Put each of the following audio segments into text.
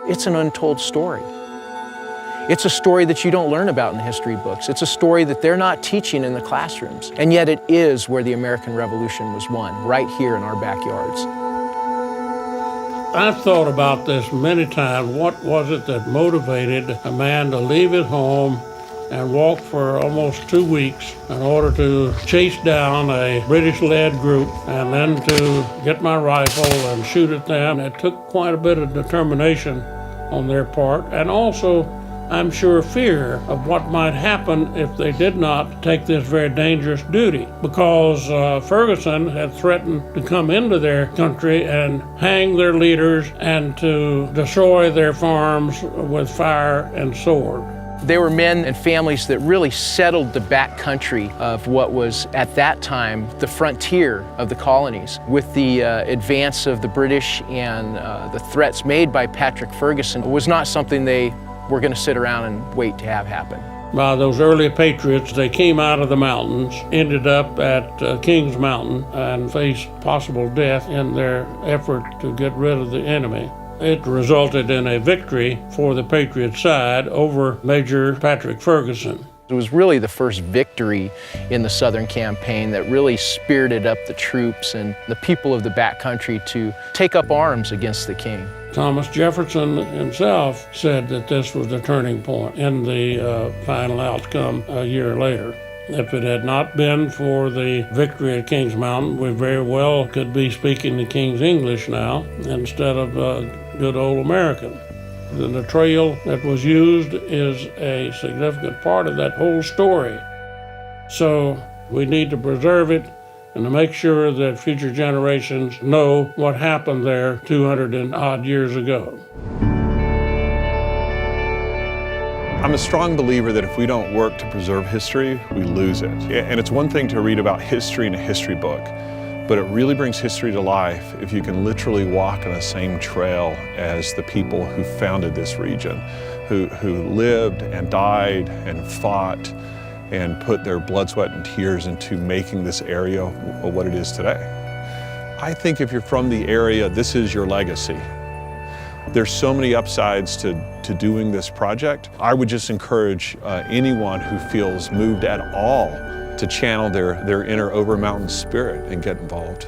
It's an untold story. It's a story that you don't learn about in the history books. It's a story that they're not teaching in the classrooms. And yet it is where the American Revolution was won, right here in our backyards. I've thought about this many times. What was it that motivated a man to leave his home and walk for almost 2 weeks in order to chase down a British-led group and then to get my rifle and shoot at them? It took quite a bit of determination on their part, and also, I'm sure, fear of what might happen if they did not take this very dangerous duty, because Ferguson had threatened to come into their country and hang their leaders and to destroy their farms with fire and sword. They were men and families that really settled the back country of what was, at that time, the frontier of the colonies. With the advance of the British and the threats made by Patrick Ferguson, it was not something they were going to sit around and wait to have happen. By those early patriots, they came out of the mountains, ended up at Kings Mountain, and faced possible death in their effort to get rid of the enemy. It resulted in a victory for the Patriot side over Major Patrick Ferguson. It was really the first victory in the Southern campaign that really spirited up the troops and the people of the backcountry to take up arms against the king. Thomas Jefferson himself said that this was the turning point in the final outcome a year later. If it had not been for the victory at Kings Mountain, we very well could be speaking the King's English now instead of good old American. And the trail that was used is a significant part of that whole story. So we need to preserve it and to make sure that future generations know what happened there 200 and odd years ago. I'm a strong believer that if we don't work to preserve history, we lose it. And it's one thing to read about history in a history book, but it really brings history to life if you can literally walk on the same trail as the people who founded this region, who lived and died and fought and put their blood, sweat, and tears into making this area what it is today. I think if you're from the area, this is your legacy. There's so many upsides to doing this project. I would just encourage anyone who feels moved at all to channel their inner Overmountain spirit and get involved.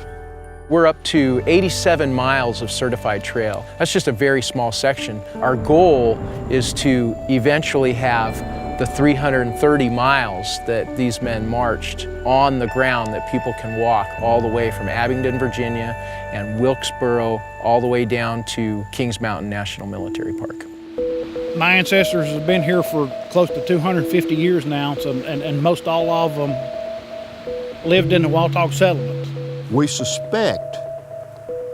We're up to 87 miles of certified trail. That's just a very small section. Our goal is to eventually have the 330 miles that these men marched on the ground that people can walk all the way from Abington, Virginia, and Wilkesboro, all the way down to Kings Mountain National Military Park. My ancestors have been here for close to 250 years now, and most all of them lived in the Watauga settlements. We suspect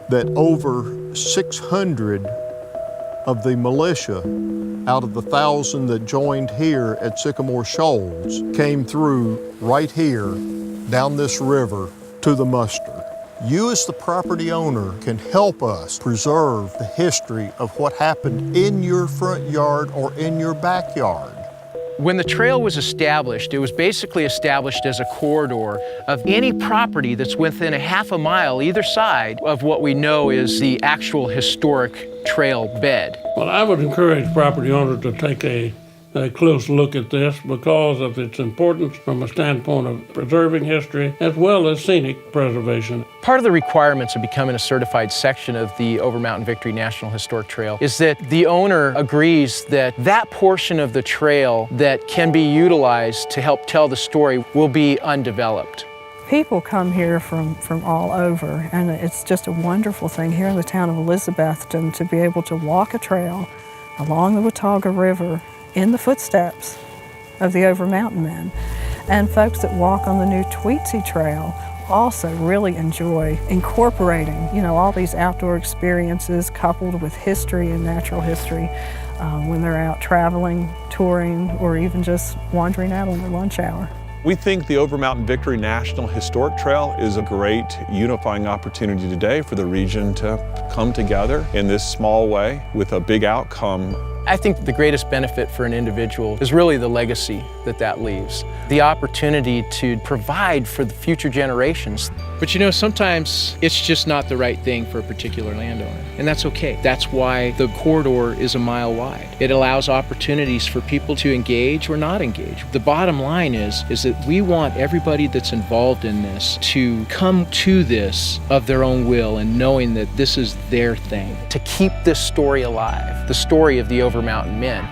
that over 600 of the militia out of the 1,000 that joined here at Sycamore Shoals came through right here down this river to the muster. You as the property owner can help us preserve the history of what happened in your front yard or in your backyard. When the trail was established, it was basically established as a corridor of any property that's within a half a mile either side of what we know is the actual historic trail bed. Well, I would encourage property owners to take a close look at this because of its importance from a standpoint of preserving history as well as scenic preservation. Part of the requirements of becoming a certified section of the Overmountain Victory National Historic Trail is that the owner agrees that that portion of the trail that can be utilized to help tell the story will be undeveloped. People come here from all over, and it's just a wonderful thing here in the town of Elizabethton to be able to walk a trail along the Watauga River in the footsteps of the Overmountain men. And folks that walk on the new Tweetsy Trail also really enjoy incorporating, all these outdoor experiences coupled with history and natural history when they're out traveling, touring, or even just wandering out on their lunch hour. We think the Overmountain Victory National Historic Trail is a great unifying opportunity today for the region to come together in this small way with a big outcome. I think the greatest benefit for an individual is really the legacy that leaves. The opportunity to provide for the future generations. But you know, sometimes it's just not the right thing for a particular landowner, and that's okay. That's why the corridor is a mile wide. It allows opportunities for people to engage or not engage. The bottom line is that we want everybody that's involved in this to come to this of their own will and knowing that this is their thing. To keep this story alive, the story of the Overmountain men,